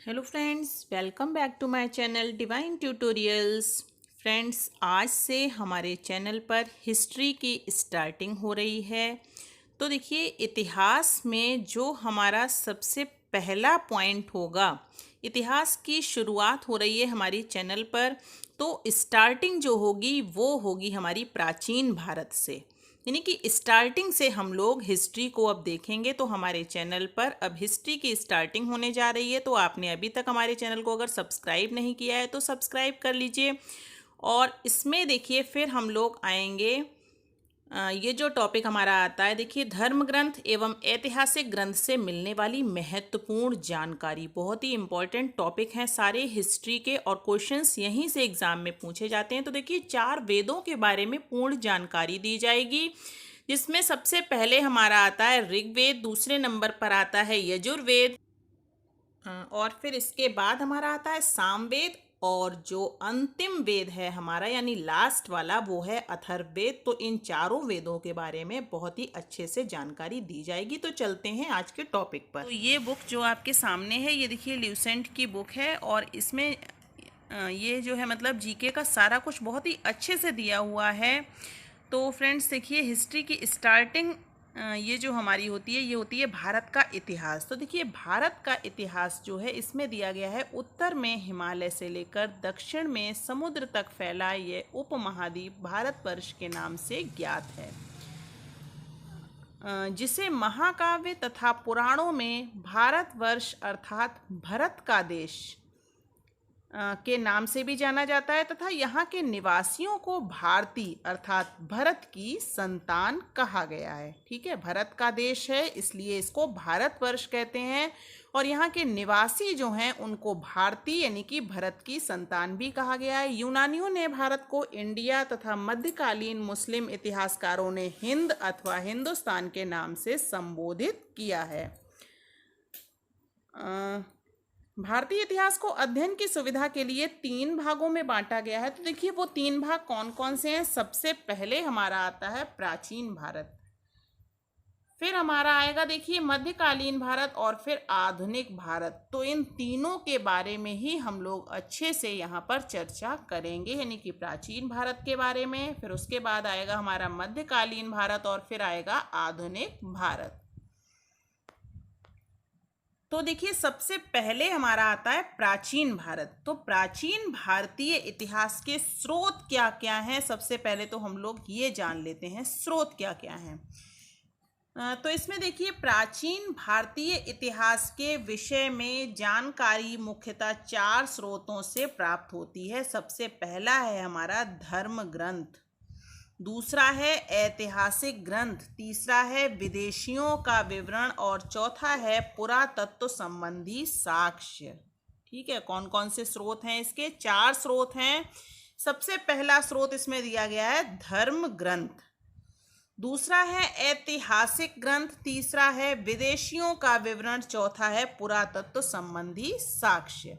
Hello friends, welcome back to my channel divine tutorials. Friends, आज से हमारे channel पर हिस्ट्री की स्टार्टिंग हो रही है। तो देखिए, इतिहास में जो हमारा सबसे पहला पॉइंट होगा, इतिहास की शुरुआत हो रही है हमारी चैनल पर। तो स्टार्टिंग जो होगी वो होगी हमारी प्राचीन भारत से, यानी कि स्टार्टिंग से हम लोग हिस्ट्री को अब देखेंगे। तो हमारे चैनल पर अब हिस्ट्री की स्टार्टिंग होने जा रही है। तो आपने अभी तक हमारे चैनल को अगर सब्सक्राइब नहीं किया है तो सब्सक्राइब कर लीजिए। और इसमें देखिए, फिर हम लोग आएंगे, ये जो टॉपिक हमारा आता है, देखिए, धर्म ग्रंथ एवं ऐतिहासिक ग्रंथ से मिलने वाली महत्वपूर्ण जानकारी। बहुत ही इंपॉर्टेंट टॉपिक हैं सारे हिस्ट्री के, और क्वेश्चंस यहीं से एग्जाम में पूछे जाते हैं। तो देखिए, 4 वेदों के बारे में पूर्ण जानकारी दी जाएगी, जिसमें सबसे पहले हमारा आता है ऋग्वेद, दूसरे नंबर पर आता है यजुर्वेद, और फिर इसके बाद हमारा आता है सामवेद, और जो अंतिम वेद है हमारा यानी लास्ट वाला वो है अथर्ववेद। तो इन चारों वेदों के बारे में बहुत ही अच्छे से जानकारी दी जाएगी। तो चलते हैं आज के टॉपिक पर। तो ये बुक जो आपके सामने है, ये देखिए ल्यूसेंट की बुक है, और इसमें ये जो है मतलब जीके का सारा कुछ बहुत ही अच्छे से दिया हुआ है। तो फ्रेंड्स देखिए, हिस्ट्री की स्टार्टिंग ये जो हमारी होती है, ये होती है भारत का इतिहास। तो देखिए, भारत का इतिहास जो है इसमें दिया गया है, उत्तर में हिमालय से लेकर दक्षिण में समुद्र तक फैला ये उपमहाद्वीप भारतवर्ष के नाम से ज्ञात है, जिसे महाकाव्य तथा पुराणों में भारतवर्ष अर्थात भरत का देश के नाम से भी जाना जाता है, तथा यहाँ के निवासियों को भारतीय अर्थात भरत की संतान कहा गया है। ठीक है, भरत का देश है इसलिए इसको भारतवर्ष कहते हैं, और यहाँ के निवासी जो हैं उनको भारतीय यानी कि भरत की संतान भी कहा गया है। यूनानियों ने भारत को इंडिया तथा मध्यकालीन मुस्लिम इतिहासकारों ने हिंद अथवा हिंदुस्तान के नाम से संबोधित किया है। भारतीय इतिहास को अध्ययन की सुविधा के लिए 3 भागों में बांटा गया है। तो देखिए, वो 3 भाग कौन कौन से हैं। सबसे पहले हमारा आता है प्राचीन भारत, फिर हमारा आएगा देखिए मध्यकालीन भारत, और फिर आधुनिक भारत। तो इन तीनों के बारे में ही हम लोग अच्छे से यहाँ पर चर्चा करेंगे, यानी कि प्राचीन भारत के बारे में, फिर उसके बाद आएगा हमारा मध्यकालीन भारत, और फिर आएगा आधुनिक भारत। तो देखिए, सबसे पहले हमारा आता है प्राचीन भारत। तो प्राचीन भारतीय इतिहास के स्रोत क्या क्या हैं, सबसे पहले तो हम लोग ये जान लेते हैं स्रोत क्या क्या हैं। तो इसमें देखिए, प्राचीन भारतीय इतिहास के विषय में जानकारी मुख्यतः 4 स्रोतों से प्राप्त होती है। सबसे पहला है हमारा धर्म ग्रंथ, दूसरा है ऐतिहासिक ग्रंथ, तीसरा है विदेशियों का विवरण, और चौथा है पुरातत्व संबंधी साक्ष्य। ठीक है, कौन कौन से स्रोत हैं इसके? 4 स्रोत हैं। सबसे पहला स्रोत इसमें दिया गया है धर्म ग्रंथ, दूसरा है ऐतिहासिक ग्रंथ, तीसरा है विदेशियों का विवरण, चौथा है पुरातत्व संबंधी साक्ष्य।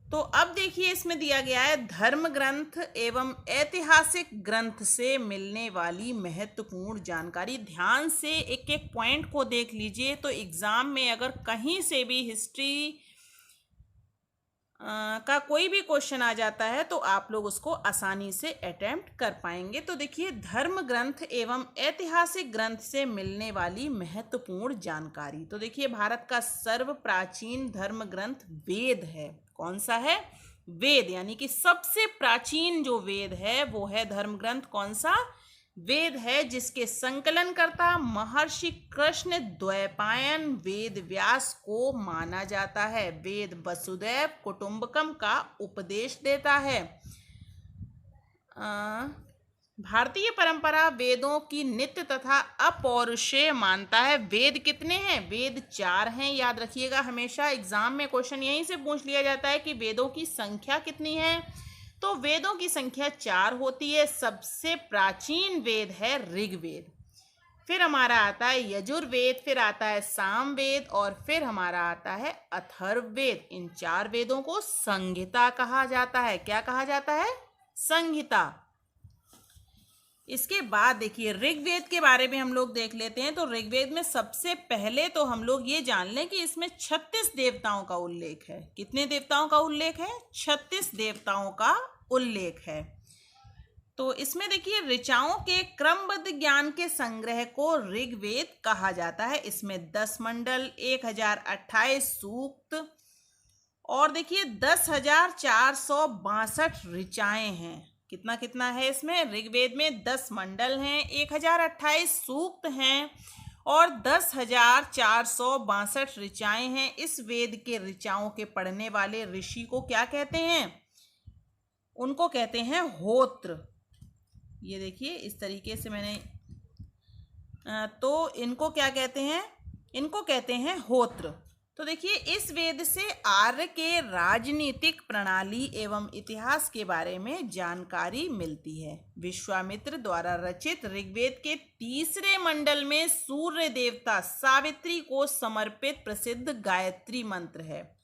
तो अब देखिए, इसमें दिया गया है धर्म ग्रंथ एवं ऐतिहासिक ग्रंथ से मिलने वाली महत्वपूर्ण जानकारी। ध्यान से एक एक पॉइंट को देख लीजिए। तो एग्जाम में अगर कहीं से भी हिस्ट्री का कोई भी क्वेश्चन आ जाता है तो आप लोग उसको आसानी से अटेम्प्ट कर पाएंगे। तो देखिए, धर्म ग्रंथ एवं ऐतिहासिक ग्रंथ से मिलने वाली महत्वपूर्ण जानकारी। तो देखिए, भारत का सर्व प्राचीन धर्म ग्रंथ वेद है। कौन सा है? वेद, यानी कि सबसे प्राचीन जो वेद है वो है धर्म ग्रंथ। कौन सा? वेद है, जिसके संकलनकर्ता महर्षि कृष्ण द्वैपायन वेद व्यास को माना जाता है। वेद वसुदैव कुटुंबकम का उपदेश देता है। भारतीय परंपरा वेदों की नित्य तथा अपौरुषेय मानता है। वेद कितने हैं? वेद 4 हैं। याद रखिएगा, हमेशा एग्जाम में क्वेश्चन यहीं से पूछ लिया जाता है कि वेदों की संख्या कितनी है। तो वेदों की संख्या 4 होती है। सबसे प्राचीन वेद है ऋग्वेद, फिर हमारा आता है यजुर्वेद, फिर आता है सामवेद, और फिर हमारा आता है अथर्ववेद। इन 4 वेदों को संहिता कहा जाता है। क्या कहा जाता है? संहिता। इसके बाद देखिए ऋग्वेद के बारे में हम लोग देख लेते हैं। तो ऋग्वेद में सबसे पहले तो हम लोग ये जान लें कि इसमें 36 देवताओं का उल्लेख है। कितने देवताओं का उल्लेख है? 36 देवताओं का उल्लेख है। तो इसमें देखिए ऋचाओं के क्रमबद्ध ज्ञान के संग्रह को ऋग्वेद कहा जाता है। इसमें 10 मंडल, 1028 सूक्त और देखिए 10,462 ऋचाएं हैं। कितना कितना है इसमें? ऋग्वेद में 10 मंडल हैं, 1028 सूक्त हैं और 10,462 ऋचाएं हैं। इस वेद के ऋचाओं के पढ़ने वाले ऋषि को क्या कहते हैं? उनको कहते हैं होत्र। ये देखिए इस तरीके से मैंने तो इनको क्या कहते हैं? इनको कहते हैं होत्र। तो देखिए इस वेद से आर्य के राजनीतिक प्रणाली एवं इतिहास के बारे में जानकारी मिलती है। विश्वामित्र द्वारा रचित ऋग्वेद के तीसरे मंडल में सूर्य देवता सावित्री को समर्पित प्रसिद्ध गायत्री मंत्र है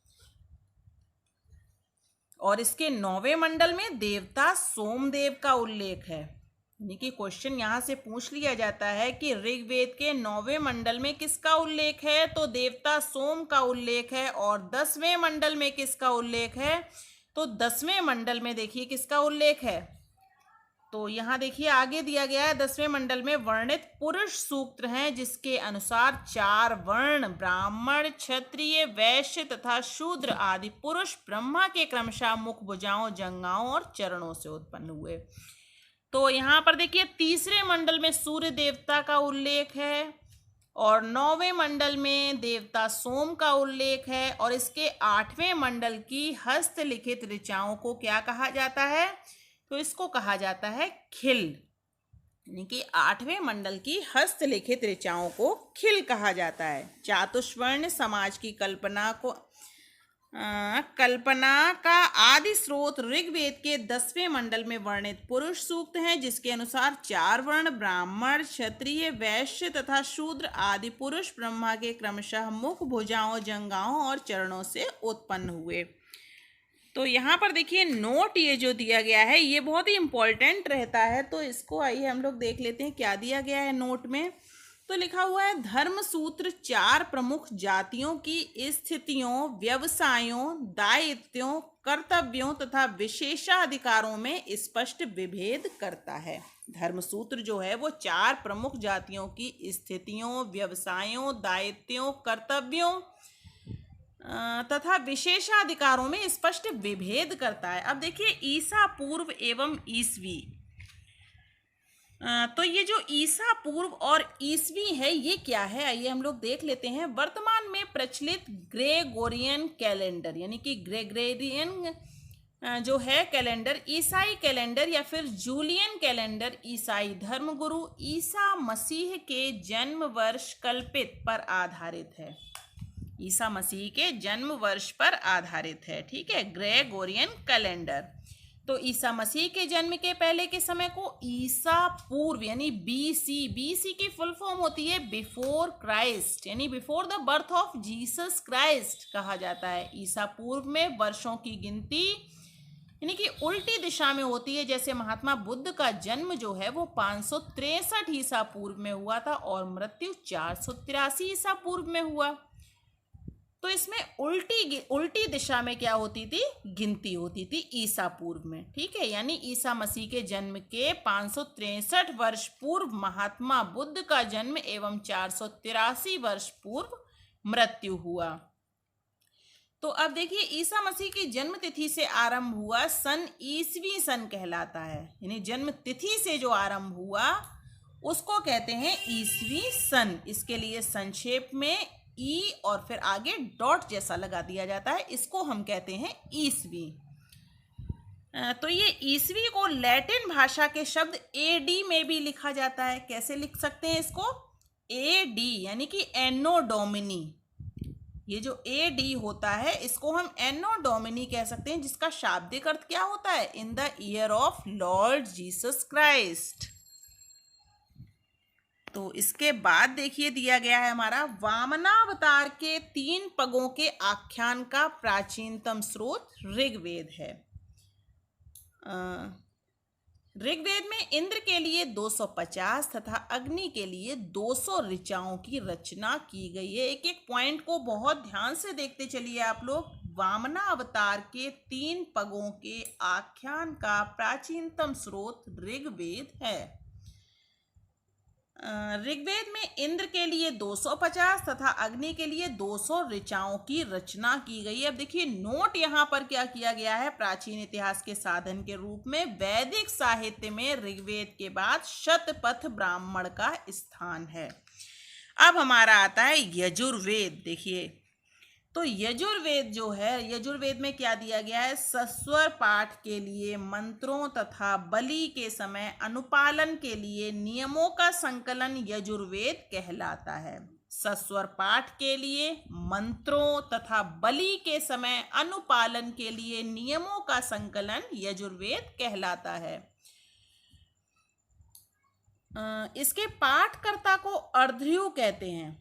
और इसके 9वें मंडल में देवता सोमदेव का उल्लेख है। यानी कि क्वेश्चन यहाँ से पूछ लिया जाता है कि ऋग्वेद के 9वें मंडल में किसका उल्लेख है? तो देवता सोम का उल्लेख है। और 10वें मंडल में किसका उल्लेख है? तो 10वें मंडल में देखिए किसका उल्लेख है? तो यहाँ देखिए आगे दिया गया है 10वें मंडल में वर्णित पुरुष सूक्त हैं, जिसके अनुसार 4 वर्ण ब्राह्मण, क्षत्रिय, वैश्य तथा शूद्र आदि पुरुष ब्रह्मा के क्रमशः मुख, भुजाओं, जंघाओं और चरणों से उत्पन्न हुए। तो यहाँ पर देखिए तीसरे मंडल में सूर्य देवता का उल्लेख है और 9वें मंडल में देवता सोम का उल्लेख है और इसके 8वें मंडल की हस्तलिखित ऋचाओं को क्या कहा जाता है? तो इसको कहा जाता है खिल। यानी कि 8वें मंडल की हस्तलिखित ऋचाओं को खिल कहा जाता है। चातुष्वर्ण समाज की कल्पना का आदि स्रोत ऋग्वेद के 10वें मंडल में वर्णित पुरुष सूक्त हैं, जिसके अनुसार 4 वर्ण ब्राह्मण, क्षत्रिय, वैश्य तथा शूद्र आदि पुरुष ब्रह्मा के क्रमशः मुख, भुजाओं, जंघाओं और चरणों से उत्पन्न हुए। तो यहाँ पर देखिए नोट ये जो दिया गया है ये बहुत ही इम्पोर्टेंट रहता है। तो इसको आइए हम लोग देख लेते हैं क्या दिया गया है नोट में। तो लिखा हुआ है धर्म सूत्र 4 प्रमुख जातियों की स्थितियों, व्यवसायों, दायित्वों, कर्तव्यों तथा विशेषाधिकारों में स्पष्ट विभेद करता है। धर्म सूत्र जो है वो 4 प्रमुख जातियों की स्थितियों, व्यवसायों, दायित्वों, कर्तव्यों तथा विशेषाधिकारों में स्पष्ट विभेद करता है। अब देखिए ईसा पूर्व एवं ईसवी। तो ये जो ईसा पूर्व और ईसवी है ये क्या है? आइए हम लोग देख लेते हैं। वर्तमान में प्रचलित ग्रेगोरियन कैलेंडर यानी कि ग्रेगोरियन जो है कैलेंडर, ईसाई कैलेंडर या फिर जूलियन कैलेंडर ईसाई धर्मगुरु ईसा मसीह के जन्म वर्ष कल्पित पर आधारित है। ईसा मसीह के जन्म वर्ष पर आधारित है। ठीक है, ग्रेगोरियन कैलेंडर। तो ईसा मसीह के जन्म के पहले के समय को ईसा पूर्व यानी बीसी की फुल फॉर्म होती है बिफोर क्राइस्ट, यानी before the birth of Jesus Christ कहा जाता है। ईसा पूर्व में वर्षों की गिनती यानी कि उल्टी दिशा में होती है। जैसे महात्मा बुद्ध का जन्म जो है वो 563 ईसा पूर्व में हुआ था और मृत्यु 483 ईसा पूर्व में हुआ। तो इसमें उल्टी दिशा में क्या होती थी? गिनती होती थी ईसा पूर्व में। ठीक है, यानी ईसा मसीह के जन्म के 563 वर्ष पूर्व महात्मा बुद्ध का जन्म एवं 483 वर्ष पूर्व मृत्यु हुआ। तो अब देखिए ईसा मसीह की जन्म तिथि से आरंभ हुआ सन ईसवी सन कहलाता है। यानी जन्म तिथि से जो आरंभ हुआ उसको कहते हैं ईसवी सन। इसके लिए संक्षेप में ई और फिर आगे डॉट जैसा लगा दिया जाता है, इसको हम कहते हैं ईसवी। तो ये ईसवी को लैटिन भाषा के शब्द एडी में भी लिखा जाता है। कैसे लिख सकते हैं इसको? एडी यानी कि एनो डोमिनी। ये जो एडी होता है इसको हम एनो डोमिनी कह सकते हैं, जिसका शाब्दिक अर्थ क्या होता है? In the year of Lord Jesus Christ. तो इसके बाद देखिए दिया गया है हमारा वामनावतार के 3 पगों के आख्यान का प्राचीनतम स्रोत ऋग्वेद है। ऋग्वेद में इंद्र के लिए 250 तथा अग्नि के लिए 200 ऋचाओं की रचना की गई है। एक एक पॉइंट को बहुत ध्यान से देखते चलिए आप लोग। वामना अवतार के 3 पगों के आख्यान का प्राचीनतम स्रोत ऋग्वेद है। ऋग्वेद में इंद्र के लिए 250 तथा अग्नि के लिए 200 ऋचाओं की रचना की गई है। अब देखिए नोट यहाँ पर क्या किया गया है, प्राचीन इतिहास के साधन के रूप में वैदिक साहित्य में ऋग्वेद के बाद शतपथ ब्राह्मण का स्थान है। अब हमारा आता है यजुर्वेद। देखिए तो यजुर्वेद जो है, यजुर्वेद में क्या दिया गया है, सस्वर पाठ के लिए मंत्रों तथा बलि के समय अनुपालन के लिए नियमों का संकलन यजुर्वेद कहलाता है। सस्वर पाठ के लिए मंत्रों तथा बलि के समय अनुपालन के लिए नियमों का संकलन यजुर्वेद कहलाता है। इसके पाठकर्ता को अर्ध्र्यु कहते हैं।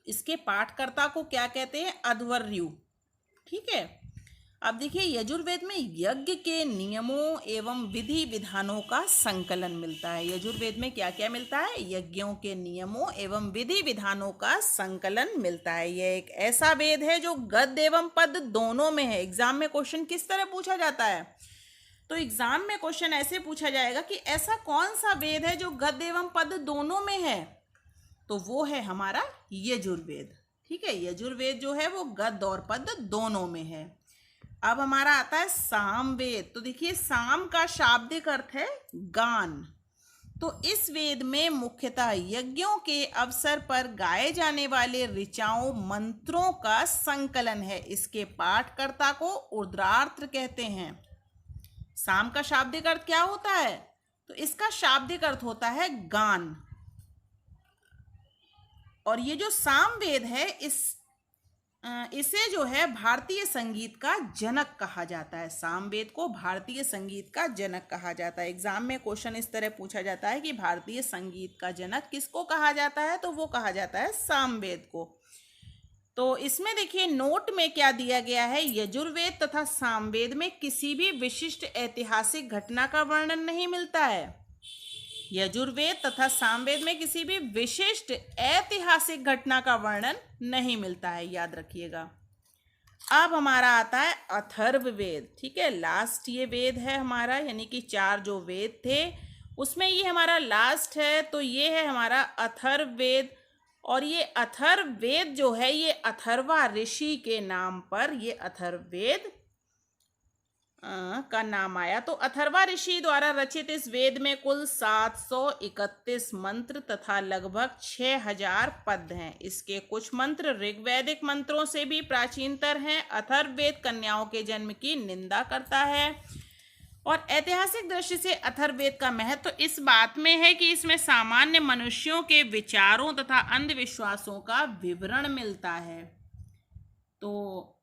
इसके पाठकर्ता को क्या कहते हैं, अध्वर्यु। ठीक है। अब देखिए यजुर्वेद में यज्ञ के नियमों एवं विधि विधानों का संकलन मिलता है। यजुर्वेद में क्या क्या मिलता है, यज्ञों के नियमों एवं विधि विधानों का संकलन मिलता है। यह एक ऐसा वेद है जो गद्य एवं पद दोनों में है। एग्जाम में क्वेश्चन किस तरह पूछा जाता है, तो एग्जाम में क्वेश्चन ऐसे पूछा जाएगा कि ऐसा कौन सा वेद है जो गद्य एवं पद दोनों में है, तो वो है हमारा यजुर्वेद। ठीक है, यजुर्वेद जो है वो गद्य और पद दोनों में है। अब हमारा आता है सामवेद। तो देखिए साम का शाब्दिक अर्थ है गान। तो इस वेद में मुख्यतः यज्ञों के अवसर पर गाए जाने वाले ऋचाओं मंत्रों का संकलन है। इसके पाठकर्ता को उर्द्रार्थ कहते हैं। साम का शाब्दिक अर्थ क्या होता है, तो इसका शाब्दिक अर्थ होता है गान। और ये जो सामवेद है इसे जो है भारतीय संगीत का जनक कहा जाता है। सामवेद को भारतीय संगीत का जनक कहा जाता है। एग्जाम में क्वेश्चन इस तरह पूछा जाता है कि भारतीय संगीत का जनक किसको कहा जाता है, तो वो कहा जाता है सामवेद को। तो इसमें देखिए नोट में क्या दिया गया है, यजुर्वेद तथा सामवेद में किसी भी विशिष्ट ऐतिहासिक घटना का वर्णन नहीं मिलता है। यजुर्वेद तथा सामवेद में किसी भी विशिष्ट ऐतिहासिक घटना का वर्णन नहीं मिलता है, याद रखिएगा। अब हमारा आता है अथर्ववेद। ठीक है, लास्ट ये वेद है हमारा, यानी कि 4 जो वेद थे उसमें ये हमारा लास्ट है। तो ये है हमारा अथर्ववेद। और ये अथर्ववेद जो है ये अथर्वा ऋषि के नाम पर ये अथर्ववेद का नाम आया। तो अथर्वा ऋषि द्वारा रचित इस वेद में कुल 731 मंत्र तथा लगभग 6000 पद हैं। इसके कुछ मंत्र ऋग्वैदिक मंत्रों से भी प्राचीनतर हैं। अथर्ववेद कन्याओं के जन्म की निंदा करता है। और ऐतिहासिक दृष्टि से अथर्ववेद का महत्व तो इस बात में है कि इसमें सामान्य मनुष्यों के विचारों तथा अंधविश्वासों का विवरण मिलता है। तो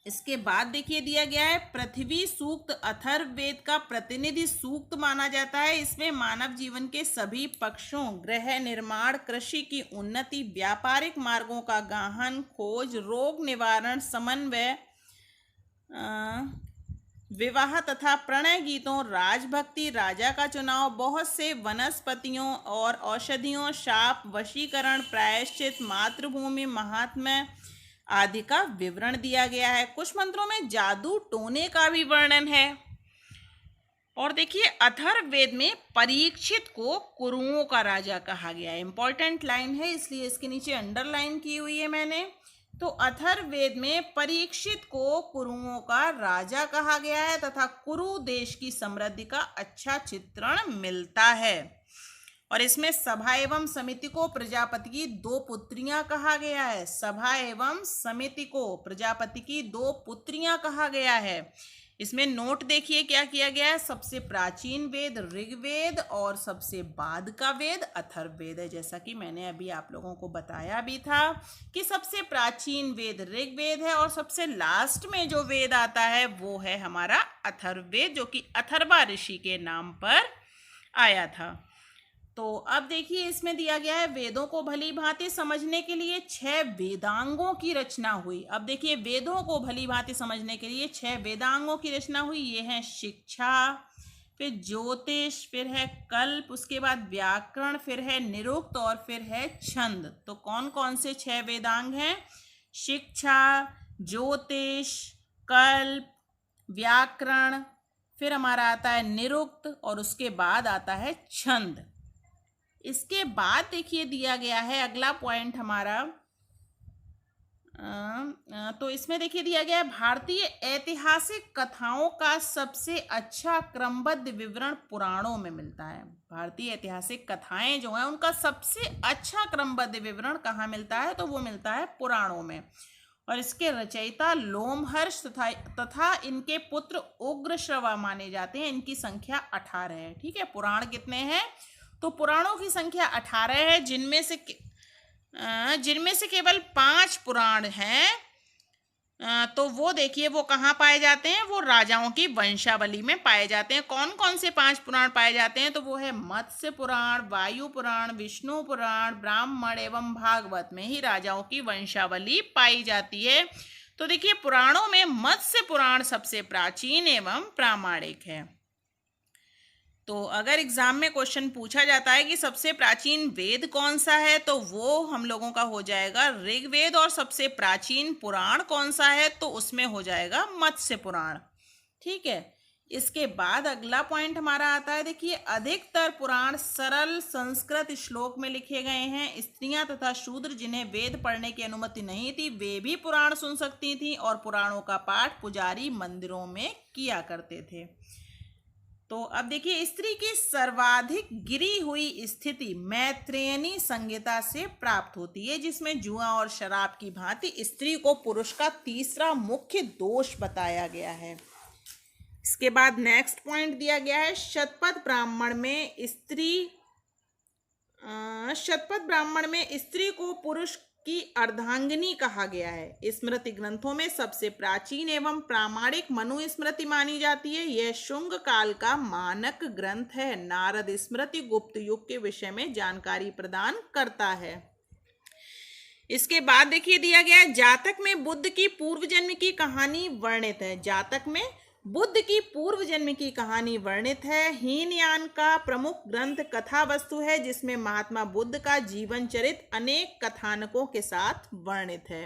इसके बाद देखिए दिया गया है पृथ्वी सूक्त। अथर्ववेद का प्रतिनिधि सूक्त माना जाता है। इसमें मानव जीवन के सभी पक्षों, गृह निर्माण, कृषि की उन्नति, व्यापारिक मार्गों का गाहन, खोज, रोग निवारण, समन्वय, विवाह तथा प्रणय गीतों, राजभक्ति, राजा का चुनाव, बहुत से वनस्पतियों और औषधियों, शाप, वशीकरण, प्रायश्चित, मातृभूमि, महात्म्य आदि का विवरण दिया गया है। कुछ मंत्रों में जादू टोने का भी वर्णन है। और देखिए अथर्ववेद में परीक्षित को कुरुओं का राजा कहा गया है। इंपॉर्टेंट लाइन है इसलिए इसके नीचे अंडरलाइन की हुई है मैंने। तो अथर्ववेद में परीक्षित को कुरुओं का राजा कहा गया है तथा कुरु देश की समृद्धि का अच्छा चित्रण मिलता है। और इसमें सभा एवं समिति को प्रजापति की 2 पुत्रियां कहा गया है। सभा एवं समिति को प्रजापति की 2 पुत्रियां कहा गया है। इसमें नोट देखिए क्या किया गया है, सबसे प्राचीन वेद ऋग्वेद और सबसे बाद का वेद अथर्ववेद है। जैसा कि मैंने अभी आप लोगों को बताया भी था कि सबसे प्राचीन वेद ऋग्वेद है और सबसे लास्ट में जो वेद आता है वो है हमारा अथर्ववेद, जो कि अथर्वा ऋषि के नाम पर आया था। तो अब देखिए इसमें दिया गया है वेदों को भली भांति समझने के लिए 6 वेदांगों की रचना हुई। अब देखिए वेदों को भली भांति समझने के लिए 6 वेदांगों की रचना हुई। ये हैं शिक्षा, फिर ज्योतिष, फिर है कल्प, उसके बाद व्याकरण, फिर है निरुक्त और फिर है छंद। तो कौन कौन से 6 वेदांग हैं? शिक्षा, ज्योतिष, कल्प, व्याकरण, फिर हमारा आता है निरुक्त और उसके बाद आता है छंद। इसके बाद देखिए दिया गया है अगला पॉइंट हमारा, तो इसमें देखिए दिया गया है भारतीय ऐतिहासिक कथाओं का सबसे अच्छा क्रमबद्ध विवरण पुराणों में मिलता है। भारतीय ऐतिहासिक कथाएं जो हैं उनका सबसे अच्छा क्रमबद्ध विवरण कहाँ मिलता है? तो वो मिलता है पुराणों में। और इसके रचयिता लोमहर्ष तथा इनके पुत्र उग्रश्रवा माने जाते हैं। इनकी संख्या 18 है। ठीक है, पुराण कितने हैं? तो पुराणों की संख्या 18 है, जिनमें से केवल 5 पुराण हैं। तो वो देखिए वो कहाँ पाए जाते हैं? वो राजाओं की वंशावली में पाए जाते हैं। कौन कौन से 5 पुराण पाए जाते हैं? तो वो है मत्स्य पुराण, वायु पुराण, विष्णु पुराण, ब्राह्मण एवं भागवत में ही राजाओं की वंशावली पाई जाती है। तो देखिए पुराणों में मत्स्य पुराण सबसे प्राचीन एवं प्रामाणिक है। तो अगर एग्जाम में क्वेश्चन पूछा जाता है कि सबसे प्राचीन वेद कौन सा है, तो वो हम लोगों का हो जाएगा ऋग्वेद। और सबसे प्राचीन पुराण कौन सा है? तो उसमें हो जाएगा मत्स्य पुराण। ठीक है, इसके बाद अगला पॉइंट हमारा आता है, देखिए अधिकतर पुराण सरल संस्कृत श्लोक में लिखे गए हैं। स्त्रियां तथा शूद्र जिन्हें वेद पढ़ने की अनुमति नहीं थी, वे भी पुराण सुन सकती थीं और पुराणों का पाठ पुजारी मंदिरों में किया करते थे। तो अब देखिए स्त्री की सर्वाधिक गिरी हुई स्थिति मैत्रेयनी संहिता से प्राप्त होती है, जिसमें जुआ और शराब की भांति स्त्री को पुरुष का तीसरा मुख्य दोष बताया गया है। इसके बाद नेक्स्ट पॉइंट दिया गया है शतपथ ब्राह्मण में स्त्री को पुरुष की अर्धांगिनी कहा गया है। स्मृति ग्रंथों में सबसे प्राचीन एवं प्रामाणिक मनुस्मृति मानी जाती है। यह शुंग काल का मानक ग्रंथ है। नारद स्मृति गुप्त युग के विषय में जानकारी प्रदान करता है। इसके बाद देखिए दिया गया है जातक में बुद्ध की पूर्व जन्म की कहानी वर्णित है। जातक में बुद्ध की पूर्व जन्म की कहानी वर्णित है। हीनयान का प्रमुख ग्रंथ कथा वस्तु है, जिसमें महात्मा बुद्ध का जीवन चरित्र अनेक कथानकों के साथ वर्णित है।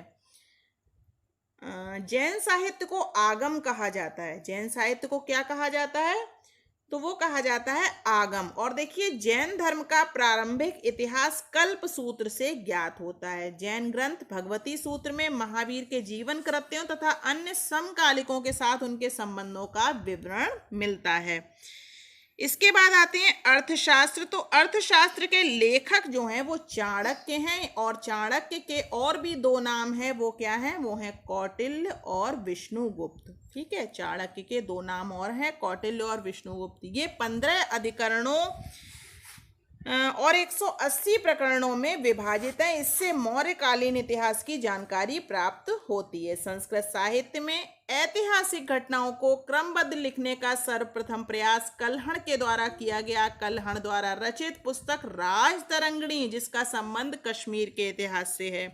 जैन साहित्य को आगम कहा जाता है। जैन साहित्य को क्या कहा जाता है? तो वो कहा जाता है आगम। और देखिए जैन धर्म का प्रारंभिक इतिहास कल्प सूत्र से ज्ञात होता है। जैन ग्रंथ भगवती सूत्र में महावीर के जीवन कृत्यों तथा अन्य समकालिकों के साथ उनके संबंधों का विवरण मिलता है। इसके बाद आते हैं अर्थशास्त्र। तो अर्थशास्त्र के लेखक जो हैं वो चाणक्य हैं, और चाणक्य के और भी 2 नाम हैं। वो क्या हैं? वो हैं कौटिल्य और विष्णुगुप्त। ठीक है, चाणक्य के 2 नाम और हैं, कौटिल्य और विष्णुगुप्त। ये 15 अधिकरणों और 180 प्रकरणों में विभाजित है। इससे मौर्यकालीन इतिहास की जानकारी प्राप्त होती है। संस्कृत साहित्य में ऐतिहासिक घटनाओं को क्रमबद्ध लिखने का सर्वप्रथम प्रयास कल्हण के द्वारा किया गया। कल्हण द्वारा रचित पुस्तक राजतरंगिणी, जिसका संबंध कश्मीर के इतिहास से है।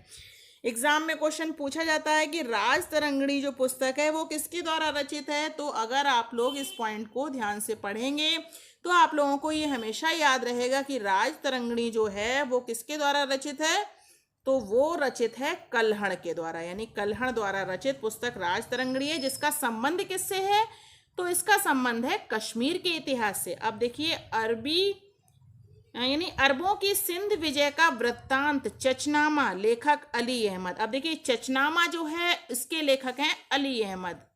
एग्जाम में क्वेश्चन पूछा जाता है कि राजतरंगिणी जो पुस्तक है वो किसके द्वारा रचित है। तो अगर आप लोग इस पॉइंट को ध्यान से पढ़ेंगे तो आप लोगों को ये हमेशा याद रहेगा कि राजतरंगिणी जो है वो किसके द्वारा रचित है। तो वो रचित है कल्हण के द्वारा, यानी कल्हण द्वारा रचित पुस्तक राजतरंगिणी है, जिसका संबंध किससे है? तो इसका संबंध है कश्मीर के इतिहास से। अब देखिए यानी अरबों की सिंध विजय का वृत्तांत चचनामा, लेखक अली अहमद। अब देखिए चचनामा जो है इसके लेखक हैं अली अहमद।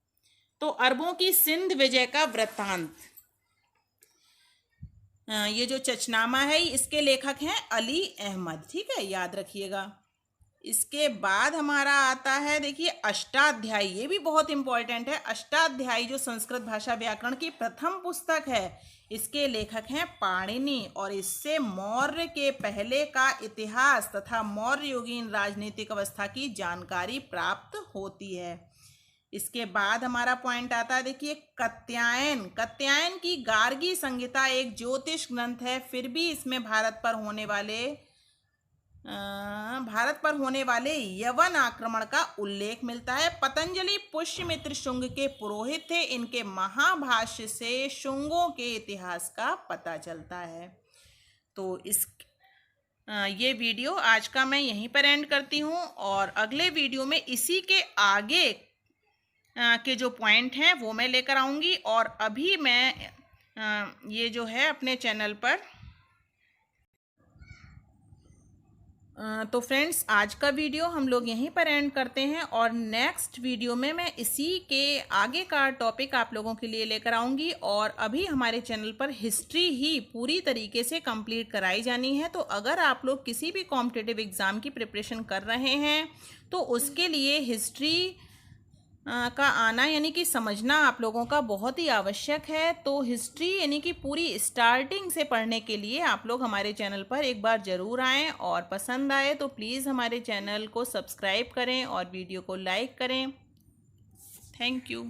तो अरबों की सिंध विजय का वृत्तांत, ये जो चचनामा है इसके लेखक हैं अली अहमद। ठीक है, याद रखिएगा। इसके बाद हमारा आता है देखिए अष्टाध्यायी। ये भी बहुत इंपॉर्टेंट है। अष्टाध्यायी जो संस्कृत भाषा व्याकरण की प्रथम पुस्तक है, इसके लेखक हैं पाणिनि, और इससे मौर्य के पहले का इतिहास तथा मौर्य युगीन राजनीतिक अवस्था की जानकारी प्राप्त होती है। इसके बाद हमारा पॉइंट आता है देखिए कात्यायन। कात्यायन की गार्गी संहिता एक ज्योतिष ग्रंथ है, फिर भी इसमें भारत पर होने वाले भारत पर होने वाले यवन आक्रमण का उल्लेख मिलता है। पतंजलि पुष्यमित्र शुंग के पुरोहित थे। इनके महाभाष्य से शुंगों के इतिहास का पता चलता है। तो ये वीडियो आज का मैं यहीं पर एंड करती हूँ और अगले वीडियो में इसी के आगे के जो पॉइंट हैं वो मैं लेकर आऊँगी। और अभी मैं ये जो है अपने चैनल पर तो फ्रेंड्स आज का वीडियो हम लोग यहीं पर एंड करते हैं और नेक्स्ट वीडियो में मैं इसी के आगे का टॉपिक आप लोगों के लिए लेकर आऊँगी। और अभी हमारे चैनल पर हिस्ट्री ही पूरी तरीके से कंप्लीट कराई जानी है। तो अगर आप लोग किसी भी कॉम्पिटिटिव एग्ज़ाम की प्रिपरेशन कर रहे हैं तो उसके लिए हिस्ट्री का आना यानी कि समझना आप लोगों का बहुत ही आवश्यक है। तो हिस्ट्री यानी कि पूरी स्टार्टिंग से पढ़ने के लिए आप लोग हमारे चैनल पर एक बार ज़रूर आएँ और पसंद आए तो प्लीज़ हमारे चैनल को सब्सक्राइब करें और वीडियो को लाइक करें। Thank you.